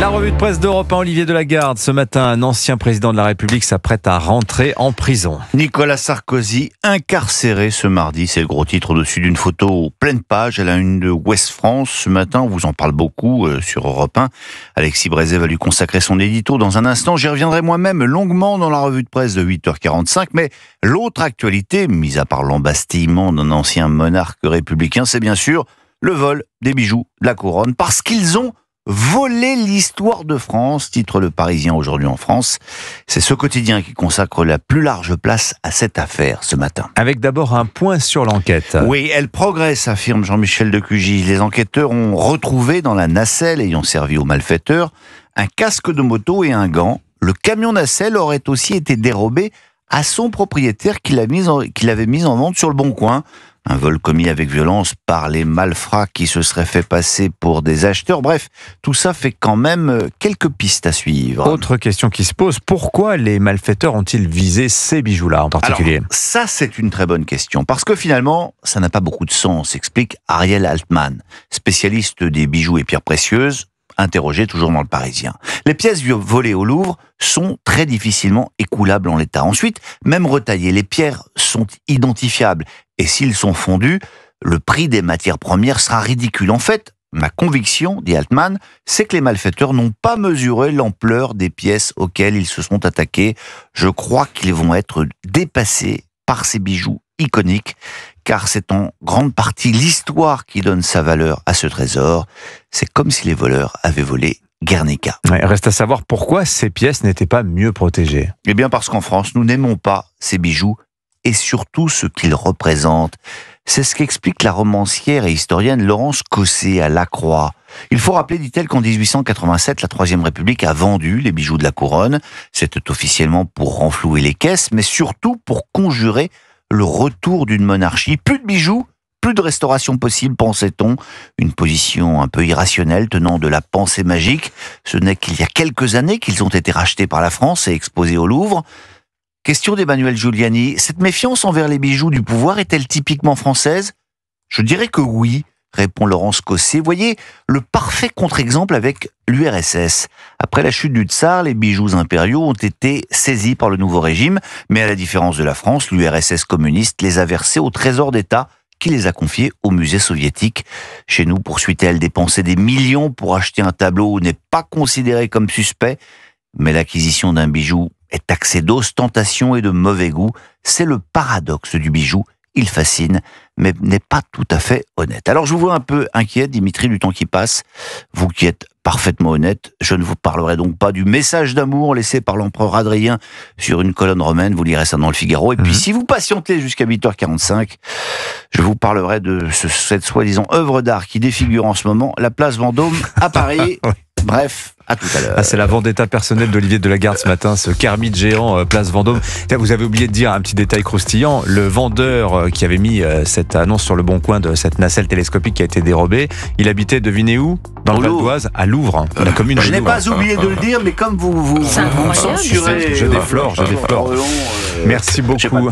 La revue de presse d'Europe 1, Olivier Delagarde. Ce matin, un ancien président de la République s'apprête à rentrer en prison. Nicolas Sarkozy incarcéré ce mardi, c'est le gros titre au-dessus d'une photo pleine page à la une de Ouest France. Ce matin, on vous en parle beaucoup sur Europe 1. Alexis Brézet va lui consacrer son édito dans un instant. J'y reviendrai moi-même longuement dans la revue de presse de 8h45. Mais l'autre actualité, mis à part l'embastillement d'un ancien monarque républicain, c'est bien sûr le vol des bijoux de la couronne, parce qu'ils ont volé l'histoire de France, titre Le Parisien aujourd'hui en France. C'est ce quotidien qui consacre la plus large place à cette affaire ce matin. Avec d'abord un point sur l'enquête. Oui, elle progresse, affirme Jean-Michel Decugy. Les enquêteurs ont retrouvé dans la nacelle ayant servi aux malfaiteurs un casque de moto et un gant. Le camion nacelle aurait aussi été dérobé à son propriétaire qui l'avait mis en vente sur le Bon Coin. Un vol commis avec violence par les malfrats qui se seraient fait passer pour des acheteurs. Bref, tout ça fait quand même quelques pistes à suivre. Autre question qui se pose, pourquoi les malfaiteurs ont-ils visé ces bijoux-là en particulier ? Alors, ça, c'est une très bonne question. Parce que finalement, ça n'a pas beaucoup de sens, explique Ariel Altman, spécialiste des bijoux et pierres précieuses, interrogé toujours dans Le Parisien. Les pièces volées au Louvre sont très difficilement écoulables en l'état. Ensuite, même retaillées, les pierres sont identifiables. Et s'ils sont fondus, le prix des matières premières sera ridicule. En fait, ma conviction, dit Altman, c'est que les malfaiteurs n'ont pas mesuré l'ampleur des pièces auxquelles ils se sont attaqués. Je crois qu'ils vont être dépassés par ces bijoux iconiques, car c'est en grande partie l'histoire qui donne sa valeur à ce trésor. C'est comme si les voleurs avaient volé Guernica. Ouais, reste à savoir pourquoi ces pièces n'étaient pas mieux protégées. Eh bien parce qu'en France, nous n'aimons pas ces bijoux et surtout ce qu'ils représentent. C'est ce qu'explique la romancière et historienne Laurence Cossé à Lacroix. Il faut rappeler, dit-elle, qu'en 1887, la Troisième République a vendu les bijoux de la couronne. C'était officiellement pour renflouer les caisses, mais surtout pour conjurer le retour d'une monarchie. Plus de bijoux, plus de restauration possible, pensait-on. Une position un peu irrationnelle tenant de la pensée magique. Ce n'est qu'il y a quelques années qu'ils ont été rachetés par la France et exposés au Louvre. Question d'Emmanuel Giuliani, cette méfiance envers les bijoux du pouvoir est-elle typiquement française ? Je dirais que oui, répond Laurence Cossé. Voyez le parfait contre-exemple avec l'URSS. Après la chute du tsar, les bijoux impériaux ont été saisis par le nouveau régime, mais à la différence de la France, l'URSS communiste les a versés au trésor d'État qui les a confiés au musée soviétique. Chez nous, poursuit-elle, dépenser des millions pour acheter un tableau n'est pas considéré comme suspect, mais l'acquisition d'un bijou est taxé d'ostentation et de mauvais goût. C'est le paradoxe du bijou. Il fascine, mais n'est pas tout à fait honnête. Alors je vous vois un peu inquiet, Dimitri, du temps qui passe. Vous qui êtes parfaitement honnête, je ne vous parlerai donc pas du message d'amour laissé par l'empereur Adrien sur une colonne romaine. Vous lirez ça dans le Figaro. Et puis si vous patientez jusqu'à 8h45, je vous parlerai de cette soi-disant œuvre d'art qui défigure en ce moment la place Vendôme à Paris. Bref, à tout à l'heure. Ah, c'est la vendetta personnelle d'Olivier Delagarde ce matin, ce Kermit géant place Vendôme. Vous avez oublié de dire un petit détail croustillant. Le vendeur qui avait mis cette annonce sur le Bon Coin de cette nacelle télescopique qui a été dérobée, il habitait, devinez où ? Dans le Val d'Oise, à Louvre, la commune de Louvre. Je n'ai pas oublié de le dire, mais comme vous censurez... Je déflore. Merci beaucoup.